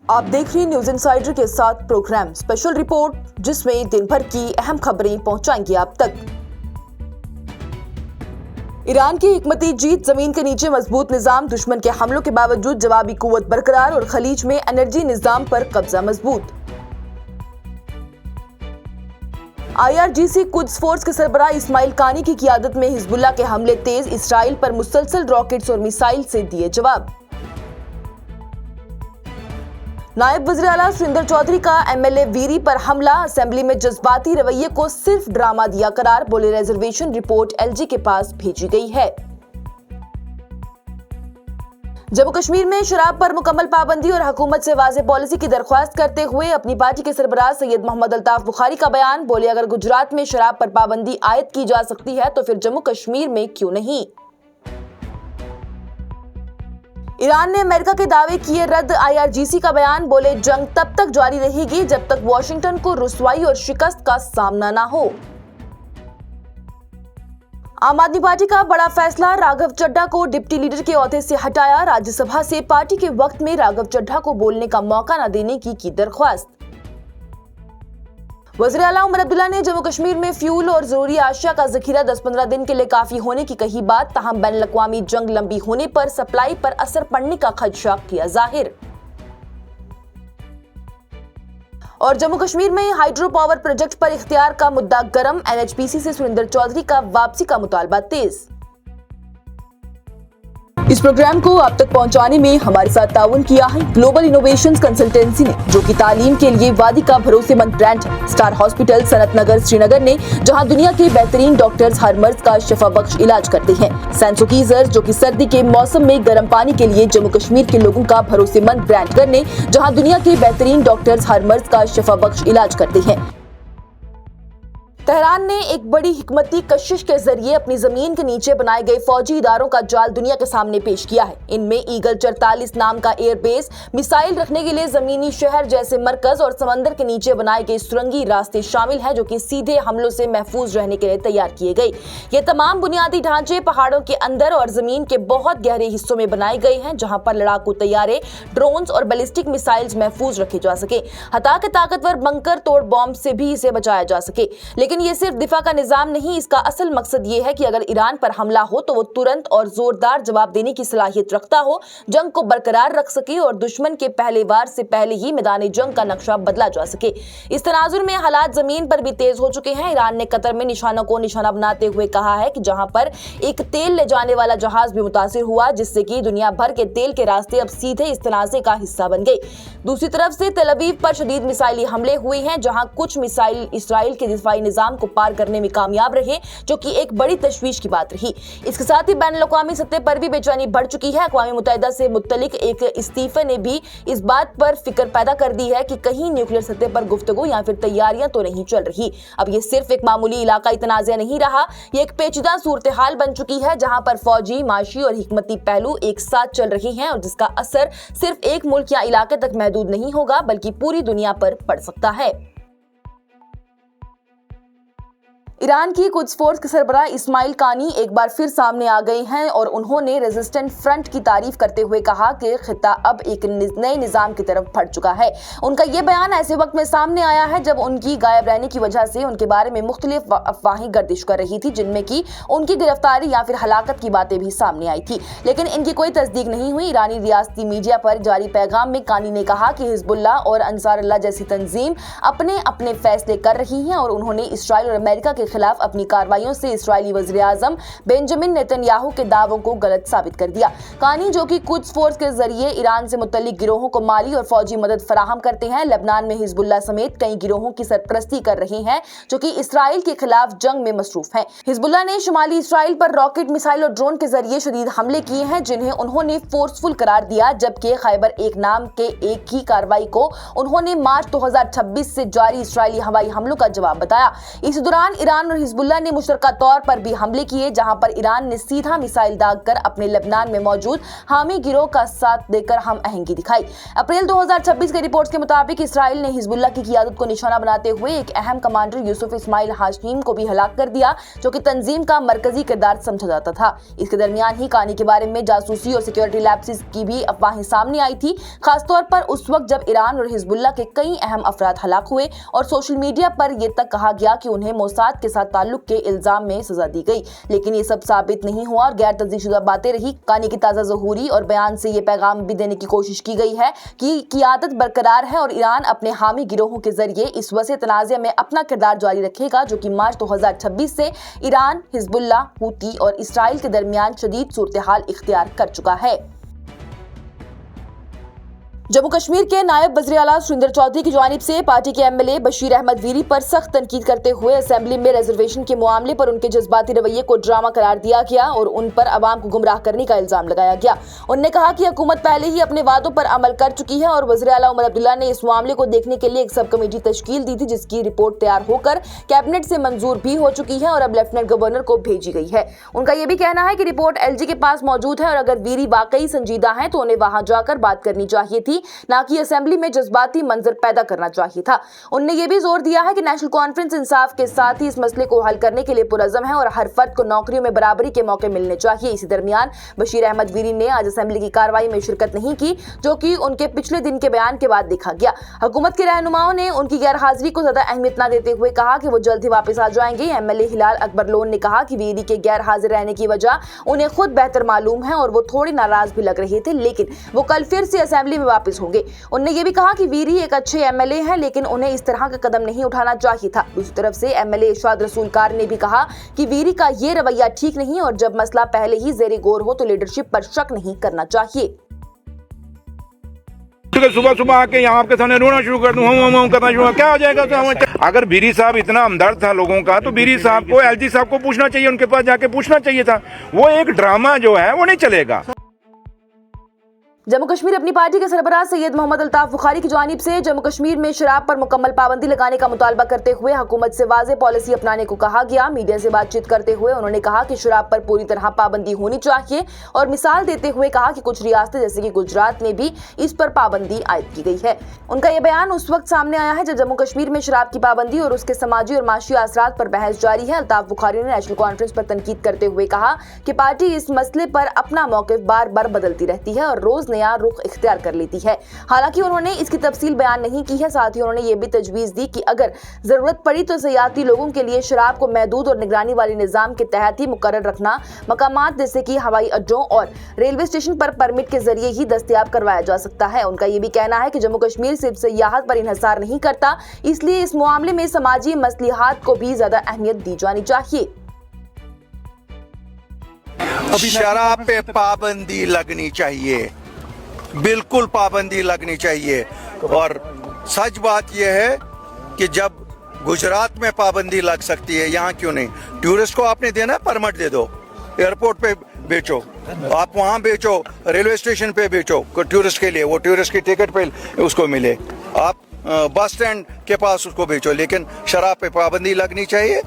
आप देख रहे हैं न्यूज इनसाइडर के साथ प्रोग्राम स्पेशल रिपोर्ट, जिसमें दिन भर की अहम खबरें पहुंचाएंगे आप तक। ईरान की हिकमती जीत, जमीन के नीचे मजबूत निजाम, दुश्मन के हमलों के बावजूद जवाबी कुव्वत बरकरार और खलीज में एनर्जी निजाम पर कब्जा मजबूत। IRGC कुद्स फोर्स के सरबराह इस्माइल कानी की क़ियादत में हिजबुल्लाह के हमले तेज, इसराइल पर मुसलसल रॉकेट्स और मिसाइल से दिए जवाब। नायब वज़ीर आला सुरेंद्र चौधरी का MLA वीरी पर हमला, असेंबली में जज्बाती रवैये को सिर्फ ड्रामा दिया करार, बोले रिजर्वेशन रिपोर्ट LG के पास भेजी गई है। जम्मू कश्मीर में शराब पर मुकम्मल पाबंदी और हुकूमत से वाज़ेह पॉलिसी की दरख्वास्त करते हुए अपनी पार्टी के सरबराह सैयद मोहम्मद अल्ताफ बुखारी का बयान, बोले अगर गुजरात में शराब पर पाबंदी आयद की जा सकती है तो फिर जम्मू कश्मीर में क्यों नहीं। ईरान ने अमेरिका के दावे किए रद्द, IRGC का बयान, बोले जंग तब तक जारी रहेगी जब तक वॉशिंगटन को रुसवाई और शिकस्त का सामना ना हो। आम आदमी पार्टी का बड़ा फैसला, राघव चड्ढा को डिप्टी लीडर के ओहदे से हटाया, राज्यसभा से पार्टी के वक्त में राघव चड्ढा को बोलने का मौका न देने की दरख्वास्त। वज़ीर आला उमर अब्दुल्ला ने जम्मू कश्मीर में फ्यूल और जरूरी अशिया का जखीरा 10-15 दिन के लिए काफी होने की कही बात, ताहम बैन अल-अक़वामी जंग लंबी होने पर सप्लाई पर असर पड़ने का खदशा किया जाहिर। और जम्मू कश्मीर में हाइड्रो पावर प्रोजेक्ट पर इख्तियार का मुद्दा गरम, NHPC से सुरेंद्र चौधरी का वापसी का मुतालबा तेज। इस प्रोग्राम को आप तक पहुंचाने में हमारे साथ ताउन किया है ग्लोबल इनोवेशंस कंसल्टेंसी ने, जो कि तालीम के लिए वादी का भरोसेमंद ब्रांड है। स्टार हॉस्पिटल सनत नगर श्रीनगर ने, जहां दुनिया के बेहतरीन डॉक्टर्स हर मर्ज का शिफा बख्श इलाज करते हैं। सैंसोकीजर, जो कि सर्दी के मौसम में गर्म पानी के लिए जम्मू कश्मीर के लोगों का भरोसेमंद ब्रांड करने, जहां दुनिया के बेहतरीन डॉक्टर्स हर मर्ज का शिफा बख्श इलाज करते हैं। तेहरान ने एक बड़ी हिकमती कशिश के जरिए अपनी जमीन के नीचे बनाए गए फौजी इदारों का जाल दुनिया के सामने पेश किया है। इनमें ईगल 44 नाम का एयरबेस, मिसाइल रखने के लिए जमीनी शहर जैसे मरकज और समंदर के नीचे बनाए गए सुरंगी रास्ते शामिल हैं, जो कि सीधे हमलों से महफूज रहने के लिए तैयार किए गए। ये तमाम बुनियादी ढांचे पहाड़ों के अंदर और जमीन के बहुत गहरे हिस्सों में बनाए गए हैं, जहां पर लड़ाकू तैयारे, ड्रोन्स और बैलिस्टिक मिसाइल्स महफूज रखे जा सके। हता के ताकतवर बंकर तोड़ बॉम्ब से भी इसे बचाया जा सके। लेकिन ये सिर्फ दिफा का निजाम नहीं, इसका असल मकसद ये है कि अगर ईरान पर हमला हो तो वो तुरंत और जोरदार जवाब देने की सलाहियत रखता हो, जंग को बरकरार रख सके और दुश्मन के पहले वार से पहले ही मैदान जंग का नक्शा बदला जा सके। इस तनाजुर में हालात जमीन पर भी तेज हो चुके हैं। ईरान ने कतर में निशानों को निशाना बनाते हुए कहा है कि जहां पर एक तेल ले जाने वाला जहाज भी मुतासिर हुआ, जिससे कि दुनिया भर के तेल के रास्ते अब सीधे इस तनाज़े का हिस्सा बन गए। दूसरी तरफ से तेल अवीव पर शदीद मिसाइली हमले हुए हैं, जहां कुछ मिसाइल इसराइल के दिफाई निजाम को पार करने में कामयाब रहे, जो कि एक बड़ी तशवीश की बात रही। इसके साथ ही बैन अल-अक़वामी सतह पर भी बेचैनी बढ़ चुकी है। अक़वाम मुत्तहिदा से मुत्तलिक एक इस्तीफे ने भी इस बात पर फिक्र पैदा कर दी है कि कहीं न्यूक्लियर सतह पर गुफ्तगू या फिर तैयारियां तो नहीं चल रही। अब ये सिर्फ एक मामूली इलाकाई तनाज़ा नहीं रहा, ये एक पेचीदा सूरत हाल बन चुकी है, जहां पर फौजी, माशी और हिकमती पहलू एक साथ चल रहे हैं और जिसका असर सिर्फ एक मुल्क या इलाके तक महदूद नहीं होगा, बल्कि पूरी दुनिया पर पड़ सकता है। ईरान की कुद्स फोर्स के सरबराह इस्माइल कानी एक बार फिर सामने आ गए हैं और उन्होंने रेजिस्टेंट फ्रंट की तारीफ करते हुए कहा कि खित्ता अब एक नए निजाम की तरफ बढ़ चुका है। उनका ये बयान ऐसे वक्त में सामने आया है जब उनकी गायब रहने की वजह से उनके बारे में मुख्तलिफ अफवाहें गर्दिश कर रही थी, जिनमें की उनकी गिरफ्तारी या फिर हलाकत की बातें भी सामने आई थी, लेकिन इनकी कोई तस्दीक नहीं हुई। ईरानी रियासती मीडिया पर जारी पैगाम में कानी ने कहा कि हिजबुल्लाह और अंसार अल्लाह जैसी तंजीम अपने अपने फैसले कर रही हैं और उन्होंने इसराइल और अमेरिका के खिलाफ अपनी कार्रवाइयों से इस्राएली वज़ीर आज़म बेंजामिन नेतन्याहू के दावों को गलत साबित कर दिया। कानी, जो कि कुद्स फोर्स के जरिए ईरान से मुतल्लिक गिरोहों को माली और फौजी मदद फराहम करते हैं, लेबनान में हिजबुल्लाह समेत कई गिरोहों की सरपरस्ती कर रहे हैं, जो कि इसराइल के खिलाफ जंग में मसरूफ हैं। हिजबुल्लाह ने शुमाली इसराइल पर रॉकेट, मिसाइल और ड्रोन के जरिए शदीद हमले किए हैं, जिन्हें उन्होंने फोर्सफुल करार दिया, जबकि खैबर एक नाम के एक ही कार्रवाई को उन्होंने मार्च 2026 से जारी इसराइली हवाई हमलों का जवाब बताया। इस दौरान ईरान ایران اور حزب اللہ نے مشترکہ طور پر بھی حملے کیے، جہاں پر ایران نے سیدھا میزائل داغ کر اپنے لبنان میں موجود حامی گروہ کا ساتھ دے کر ہم آہنگی دکھائی۔ اپریل 2026 کے رپورٹس کے مطابق اسرائیل نے حزب اللہ کی قیادت کو نشانہ بناتے ہوئے ایک اہم کمانڈر یوسف اسماعیل ہاشم کو بھی ہلاک کر دیا، جو کہ تنظیم کا مرکزی کردار سمجھا جاتا تھا۔ اس کے درمیان ہی کہانی کے بارے میں جاسوسی اور سیکیورٹی لیپسز کی بھی افواہیں سامنے آئی تھی، خاص طور پر اس وقت جب ایران اور حزب اللہ کے کئی اہم افراد ہلاک ہوئے اور سوشل میڈیا پر یہ تک کہا گیا کہ انہیں موساد کے ساتھ تعلق کے الزام میں سزا دی گئی، لیکن یہ سب ثابت نہیں ہوا اور غیر تصدیق شدہ باتیں رہی۔ کہانی کی تازہ ظہوری اور بیان سے یہ پیغام بھی دینے کی کوشش کی گئی ہے کہ قیادت برقرار ہے اور ایران اپنے حامی گروہوں کے ذریعے اس وسیع تنازع میں اپنا کردار جاری رکھے گا، جو کہ مارچ 2026 سے ایران، حزب اللہ، ہوتی اور اسرائیل کے درمیان شدید صورتحال اختیار کر چکا ہے۔ جموں کشمیر کے نائب وزیر اعلیٰ سریندر چودھری کی جانب سے پارٹی کے M L A Bashir Ahmad ویری پر سخت تنقید کرتے ہوئے اسمبلی میں ریزرویشن کے معاملے پر ان کے جذباتی رویے کو ڈرامہ قرار دیا گیا اور ان پر عوام کو گمراہ کرنے کا الزام لگایا گیا۔ انہوں نے کہا کہ حکومت پہلے ہی اپنے وعدوں پر عمل کر چکی ہے اور وزیر اعلیٰ عمر عبداللہ نے اس معاملے کو دیکھنے کے لیے ایک سب کمیٹی تشکیل دی تھی، جس کی رپورٹ تیار ہو کر کیبنٹ سے منظور بھی ہو چکی ہے اور اب لیفٹیننٹ گورنر کو بھیجی گئی ہے۔ ان کا یہ بھی کہنا ہے کہ رپورٹ ایل جی کے پاس موجود ہے اور اگر ویری واقعی سنجیدہ ہیں تو انہیں وہاں جا کر بات کرنی چاہیے تھی، نہ کہ اسمبلی میں جذباتی منظر پیدا کرنا چاہیے تھا۔ انہوں نے یہ بھی زور دیا ہے کہ نیشنل کانفرنس انصاف کے ساتھ ہی اس مسئلے کو حل کرنے کے لیے پرعزم ہے اور ہر فرد کو نوکریوں میں برابری کے موقع ملنے چاہیے۔ اسی درمیان بشیر احمد ویری نے آج اسمبلی کی کارروائی میں شرکت نہیں کی، جو کہ ان کے پچھلے دن کے بیان کے بعد دیکھا گیا۔ حکومت کے رہنماؤں نے ان کی غیر حاضری کو زیادہ اہمیت نہ دیتے ہوئے کہا کہ وہ جلد ہی واپس آ جائیں گے۔ M L A Hilal Akbar Lone نے کہا کہ ویری کے غیر حاضر رہنے کی وجہ انہیں خود بہتر معلوم ہے اور وہ تھوڑے ناراض بھی لگ رہے تھے، لیکن وہ کل پھر سے اسمبلی میں واپس ہوں گے۔ انہوں نے یہ بھی کہا کہ ویری ایک اچھے ایم ایل اے ہیں، لیکن انہیں اس طرح کا قدم نہیں اٹھانا چاہیے تھا۔ دوسری طرف سے ایم ایل اے ارشاد رسول کار نے بھی کہا کہ ویری کا یہ رویہ ٹھیک نہیں اور جب مسئلہ پہلے ہی زیر غور ہو تو لیڈرشپ پر شک نہیں کرنا چاہیے۔ صبح آ کے یہاں آپ کے سامنے رونا شروع کر دوں، ہم کرنا شروع کیا ہو جائے گا؟ اگر ویری صاحب اتنا ہمدرد تھا لوگوں کا تو ویری صاحب کو ایل جی صاحب کو پوچھنا چاہیے، ان کے پاس جا کے پوچھنا چاہیے تھا۔ وہ ایک ڈرامہ جو ہے وہ نہیں چلے گا۔ جموں کشمیر اپنی پارٹی کے سربراہ سید محمد الطاف بخاری کی جانب سے جموں کشمیر میں شراب پر مکمل پابندی لگانے کا مطالبہ کرتے ہوئے حکومت سے واضح پالیسی اپنانے کو کہا گیا۔ میڈیا سے بات چیت کرتے ہوئے انہوں نے کہا کہ شراب پر پوری طرح پابندی ہونی چاہیے اور مثال دیتے ہوئے کہا کہ کچھ ریاستیں جیسے کہ گجرات میں بھی اس پر پابندی عائد کی گئی ہے۔ ان کا یہ بیان اس وقت سامنے آیا ہے جب جموں کشمیر میں شراب کی پابندی اور اس کے سماجی اور معاشی اثرات پر بحث جاری ہے۔ الطاف بخاری نے نیشنل کانفرنس پر تنقید کرتے ہوئے کہا کہ پارٹی اس مسئلے پر اپنا موقف بار بار بدلتی رہتی ہے اور روز نیا رخ اختیار کر لیتی ہے۔ حالانکہ انہوں نے اس کی تفصیل بیان نہیں کی ہے۔ ساتھ ہی انہوں نے یہ بھی تجویز دی کہ اگر ضرورت پڑی تو سیاحتی لوگوں کے لیے شراب کو محدود اور نگرانی والے نظام کے تحت ہی مقرر رکھنا، مقامات جیسے کہ ہوائی اڈوں اور ریلوے اسٹیشن پر پرمٹ کے ذریعے ہی دستیاب کروایا جا سکتا ہے۔ ان کا یہ بھی کہنا ہے کہ جموں کشمیر صرف سیاحت پر انحصار نہیں کرتا، اس لیے اس معاملے میں سماجی مصلحات کو بھی زیادہ اہمیت دی جانی چاہیے۔ شراب پہ پابندی لگنی چاہیے، بالکل پابندی لگنی چاہیے۔ اور سچ بات یہ ہے کہ جب گجرات میں پابندی لگ سکتی ہے، یہاں کیوں نہیں؟ ٹورسٹ کو آپ نے دینا پرمٹ دے دو، ایئرپورٹ پہ بیچو، آپ وہاں بیچو، ریلوے اسٹیشن پہ بیچو ٹورسٹ کے لیے، وہ ٹورسٹ کی ٹکٹ پہ اس کو ملے، آپ بس اسٹینڈ کے پاس اس کو بیچو، لیکن شراب پہ پابندی لگنی چاہیے۔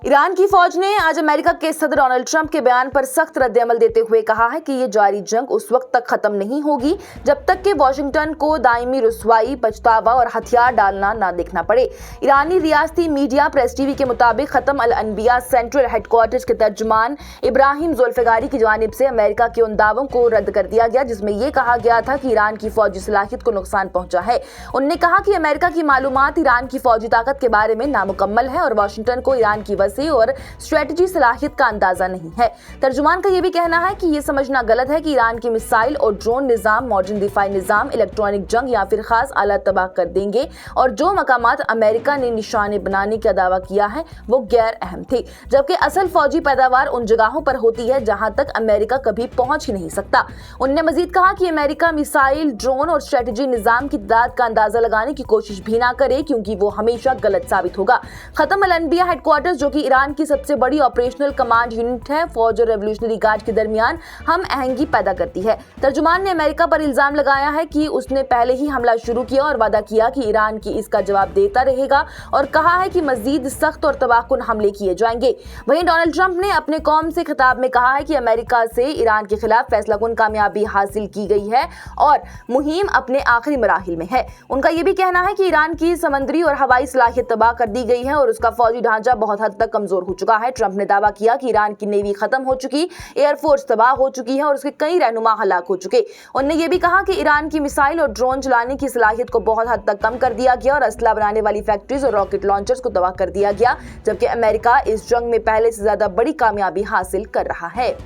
ایران کی فوج نے آج امریکہ کے صدر ڈونلڈ ٹرمپ کے بیان پر سخت رد عمل دیتے ہوئے کہا ہے کہ یہ جاری جنگ اس وقت تک ختم نہیں ہوگی جب تک کہ واشنگٹن کو دائمی رسوائی، پچھتاوا اور ہتھیار ڈالنا نہ دیکھنا پڑے۔ ایرانی ریاستی میڈیا پریس ٹی وی کے مطابق ختم الانبیاء سینٹرل ہیڈ کوارٹرز کے ترجمان ابراہیم ذوالفقاری کی جانب سے امریکہ کے ان دعووں کو رد کر دیا گیا جس میں یہ کہا گیا تھا کہ ایران کی فوجی صلاحیت کو نقصان پہنچا ہے۔ انہوں نے کہا کہ امریکہ کی معلومات ایران کی فوجی طاقت کے بارے میں نامکمل ہے اور واشنگٹن کو ایران کی اور اسٹریٹجی صلاحیت کا اندازہ نہیں ہے۔ ترجمان کا یہ بھی کہنا ہے کہ یہ سمجھنا غلط ہے کہ ایران کی میزائل اور ڈرون نظام، ماڈرن دفاعی نظام، الیکٹرانک جنگ یا پھر خاص آلات تباہ کر دیں گے اور جو مقامات امریکہ نے نشانے بنانے کا دعویٰ کیا ہے وہ غیر اہم تھے، جبکہ اصل فوجی پیداوار ان جگہوں پر ہوتی ہے جہاں تک امریکہ کبھی پہنچ ہی نہیں سکتا۔ انہوں نے مزید کہا کہ امریکہ میزائل، ڈرون اور اسٹریٹجی نظام کی تعداد کا اندازہ لگانے کی کوشش بھی نہ کرے کیونکہ وہ ہمیشہ غلط ثابت ہوگا۔ ختم الانبیاء ہیڈ کوارٹرز جو کہ कि ईरान की सबसे बड़ी ऑपरेशनल कमांड यूनिट है, फौज और रेवोल्यूशनरी गार्ड के दरमियान हम आहंगी पैदा करती है। तर्जुमान ने अमेरिका पर इल्जाम लगाया है कि उसने पहले ही हमला शुरू किया और वादा किया कि ईरान की इसका जवाब देता रहेगा और कहा है कि मजीद सख्त और तबाहकुन हमले किए जाएंगे। वहीं डोनाल्ड ट्रंप ने अपने कौम से खिताब में कहा है कि अमेरिका से ईरान के खिलाफ फैसलाकुन कामयाबी हासिल की गई है और मुहिम अपने आखिरी मराहिल में है। उनका ये भी कहना है कि ईरान की समंदरी और हवाई सलाहियत तबाह कर दी गई है और उसका फौजी ढांचा बहुत हद तक कमजोर हो चुका है। ट्रंप ने दावा किया कि ईरान की नेवी खत्म हो चुकी, एयरफोर्स तबाह हो चुकी है और उसके कई रहनुमा हलाक हो चुके। उन्होंने ये भी कहा कि ईरान की मिसाइल और ड्रोन चलाने की सलाहियत को बहुत हद तक कम कर दिया गया और असला बनाने वाली फैक्ट्रीज और रॉकेट लॉन्चर्स को तबाह कर दिया गया, जबकि अमेरिका इस जंग में पहले से ज्यादा बड़ी कामयाबी हासिल कर रहा है।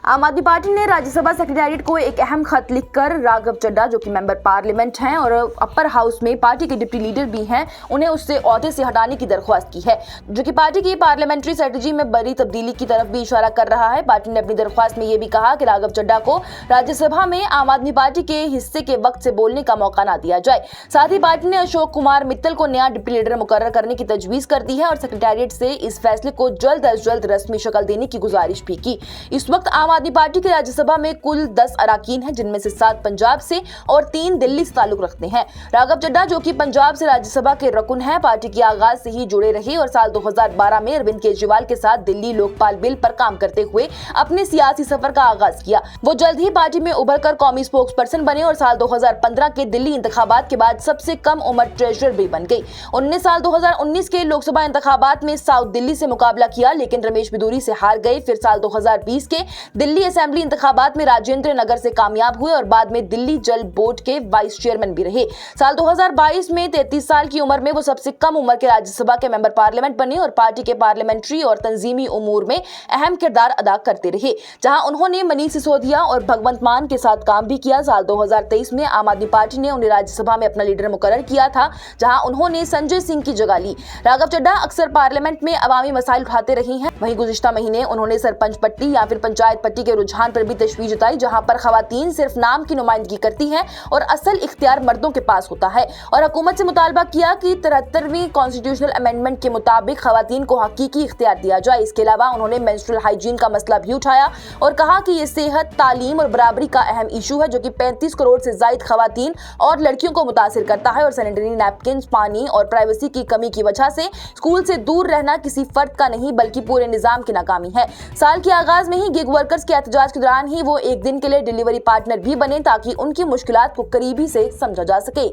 आम आदमी पार्टी ने राज्यसभा सेक्रेटेरिएट को एक अहम खत लिखकर राघव चड्ढा, जो कि मेंबर पार्लियामेंट हैं और अपर हाउस में पार्टी के डिप्टी लीडर भी हैं, उन्हें उससे ओहदे से हटाने की दरख्वास्त की है, जो कि पार्टी की पार्लियामेंट्री स्ट्रेटजी में बड़ी तब्दीली की तरफ भी इशारा कर रहा है। पार्टी ने अपनी दरख्वास्त में यह भी कहा कि राघव चड्ढा को राज्यसभा में आम आदमी पार्टी के हिस्से के वक्त से बोलने का मौका न दिया जाए। साथ ही पार्टी ने अशोक कुमार मित्तल को नया डिप्टी लीडर मुकर्रर करने की तजवीज कर दी है और सेक्रेटेरिएट से इस फैसले को जल्द अज जल्द रस्मी शक्ल देने की गुजारिश भी की। इस वक्त आम आदमी पार्टी के राज्यसभा में कुल 10 अराकीन हैं, जिनमें से 7 पंजाब से और 3 दिल्ली से ताल्लुक रखते हैं। राघव चड्ढा, जो कि पंजाब से राज्यसभा के रकुन हैं, पार्टी के आगाज से ही जुड़े रहे और साल 2012 में अरविंद केजरीवाल के साथ दिल्ली लोकपाल बिल पर काम करते हुए अपने सियासी सफर का आगाज किया। वो जल्द ही पार्टी में उभर कर कौमी स्पोक्स पर्सन बने और साल 2015 के दिल्ली इंतखाबात के बाद सबसे कम उम्र ट्रेजरर भी बन गई। उन्होंने साल 2019 के लोकसभा इंतखाबात में साउथ दिल्ली से मुकाबला किया, लेकिन रमेश बिदूरी से हार गए। फिर साल 2020 के दिल्ली असेंबली इंतखाबात में राजेंद्र नगर से कामयाब हुए और बाद में दिल्ली जल बोर्ड के वाइस चेयरमैन भी रहे। साल 2022 में 33 साल की उम्र में वो सबसे कम उम्र के राज्यसभा के मेंबर पार्लियामेंट बने और पार्टी के पार्लियामेंट्री और तंजीमी उमूर में अहम किरदार अदा करते रहे, जहां उन्होंने मनीष सिसोदिया और भगवंत मान के साथ काम भी किया। साल 2023 में आम आदमी पार्टी ने उन्हें राज्यसभा में अपना लीडर मुकर्रर किया था, जहां उन्होंने संजय सिंह की जगह ली। राघव चड्ढा अक्सर पार्लियामेंट में अवामी मसाइल उठाते रहे हैं। वहीं गुज़िश्ता महीने उन्होंने सरपंच पट्टी या फिर पंचायत पट्टी के रुझान पर भी तशवीश जताई, जहां पर खवातीन सिर्फ नाम की नुमाइंदगी करती हैं और असल इख्तियार मर्दों के पास होता है, और हुकूमत से मुतालबा किया कि 73वीं कॉन्स्टिट्यूशनल अमेंडमेंट के मुताबिक खवातीन को हकीकी इख्तियार दिया जाए। इसके अलावा उन्होंने मेंस्ट्रुअल हाइजीन का मसला भी उठाया और कहा कि ये सेहत, तालीम और बराबरी का अहम इशू है, जो कि 35 करोड़ से ज्यादा खवातीन और लड़कियों को मुतासिर करता है और सैनिटरी नैपकिन, पानी और प्राइवेसी की कमी की वजह से स्कूल से दूर रहना किसी फर्द का नहीं बल्कि पूरे निजाम की नाकामी है। साल के आगाज में ही गिग वर्कर्स के एहतजाज के दौरान ही वो एक दिन के लिए डिलीवरी पार्टनर भी बने, ताकि उनकी मुश्किलात को करीबी से समझा जा सके।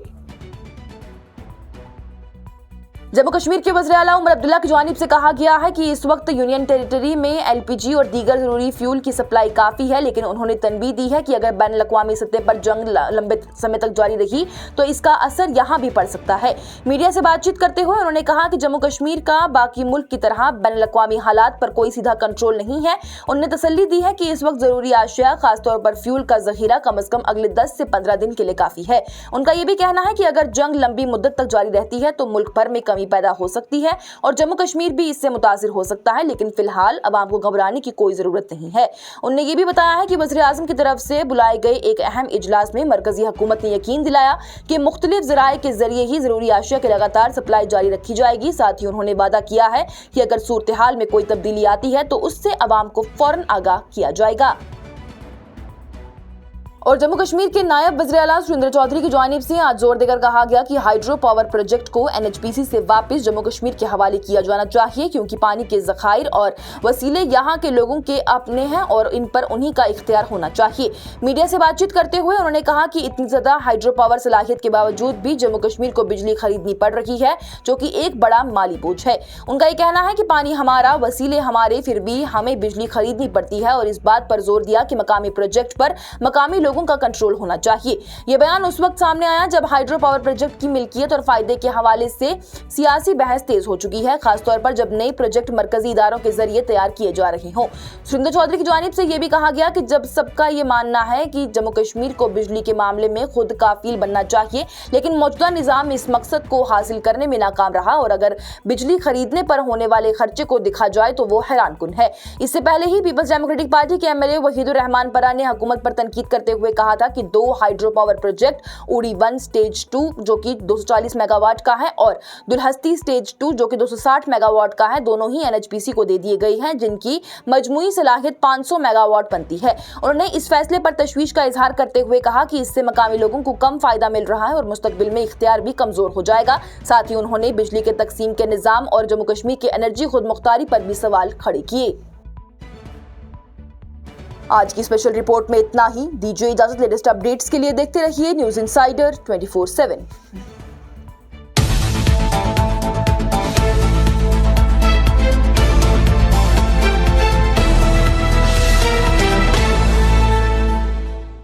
जम्मू कश्मीर के वज़ीर आला उमर अब्दुल्ला की जानिब से कहा गया है कि इस वक्त यूनियन टेरिटरी में एलपीजी और दीगर जरूरी फ्यूल की सप्लाई काफ़ी है, लेकिन उन्होंने तनबीह दी है कि अगर बैन अक़वामी सतह पर जंग लंबे समय तक जारी रही तो इसका असर यहाँ भी पड़ सकता है। मीडिया से बातचीत करते हुए उन्होंने कहा कि जम्मू कश्मीर का बाकी मुल्क की तरह बैन अक़वामी हालात पर कोई सीधा कंट्रोल नहीं है। उन्होंने तसल्ली दी है कि इस वक्त ज़रूरी आशिया, खासतौर पर फ्यूल का ज़ख़ीरा कम अज़ कम अगले 10 से 15 दिन के लिए काफ़ी है। उनका ये भी कहना है कि अगर जंग लंबी मुद्दत तक जारी रहती है तो मुल्क भर में कमी पैदा हो सकती है और जम्मू कश्मीर भी इससे मुतासिर हो सकता है, लेकिन फिलहाल अवाम को घबराने की कोई जरूरत नहीं है। उन्होंने ये भी बताया है कि वज़ीर आज़म की तरफ से बुलाए गए एक अहम इजलास में मरकजी हुकूमत ने यकीन दिलाया कि मुख्तलिफ ज़राए के जरिए ही जरूरी आशिया की लगातार सप्लाई जारी रखी जाएगी। साथ ही उन्होंने वादा किया है कि अगर सूरत हाल में कोई तब्दीली आती है तो उससे अवाम को फौरन आगाह किया जाएगा। और जम्मू कश्मीर के नायब वज़ीर आला सुरेंद्र चौधरी की जानिब से आज जोर देकर कहा गया कि हाइड्रो पावर प्रोजेक्ट को एनएचपीसी से वापस जम्मू कश्मीर के हवाले किया जाना चाहिए, क्योंकि पानी के ज़खायर और वसीले यहाँ के लोगों के अपने हैं और इन पर उन्हीं का इख्तियार होना चाहिए। मीडिया से बातचीत करते हुए उन्होंने कहा कि इतनी ज़्यादा हाइड्रो पावर सलाहियत के बावजूद भी जम्मू कश्मीर को बिजली खरीदनी पड़ रही है, जो कि एक बड़ा माली बोझ है। उनका ये कहना है कि पानी हमारा, वसीले हमारे, फिर भी हमें बिजली खरीदनी पड़ती है, और इस बात पर जोर दिया कि मकामी प्रोजेक्ट पर मकामी लोगों का कंट्रोल होना चाहिए। यह बयान उस वक्त सामने आया जब हाइड्रो पावर प्रोजेक्ट की मिल्कियत और फायदे के हवाले से सियासी बहस तेज हो चुकी है, खासतौर पर जब नए प्रोजेक्ट मरकजी इदारों के जरिए तैयार किए जा रहे हों। सुरेंद्र चौधरी की जानिब से यह भी कहा गया कि जब सबका ये मानना है कि जम्मू कश्मीर को बिजली के मामले में खुद काफिल बनना चाहिए, लेकिन मौजूदा निजाम इस मकसद को हासिल करने में नाकाम रहा, और अगर बिजली खरीदने पर होने वाले खर्चे को दिखा जाए तो वो हैरान कुन है। इससे पहले ही पीपल्स डेमोक्रेटिक पार्टी के एमएलए वहीदुर रहमान परा ने हुकूमत पर तनकीद करते हुए हुए कहा था कि 2 हाइड्रो पावर प्रोजेक्ट उड़ी 1 स्टेज 2 जो कि 240 मेगावाट का है और दुल्हस्ती स्टेज 2 जो कि 260 मेगावाट का है, दोनों ही NHPC को दे दिए गए हैं, जिनकी मजमूई सलाहियत 500 मेगावाट बनती है। उन्होंने इस फैसले पर तशवीश का इजहार करते हुए कहा कि इससे मकामी लोगों को कम फायदा मिल रहा है और मुस्तकबिल में इख्तियार भी कमजोर हो जाएगा। साथ ही उन्होंने बिजली के तकसीम के निजाम और जम्मू कश्मीर के एनर्जी खुदमुख्तारी पर भी सवाल खड़े किए। आज की स्पेशल रिपोर्ट में इतना ही। दीजिए इजाजत। लेटेस्ट अपडेट्स के लिए देखते रहिए न्यूज़ इनसाइडर 24/7।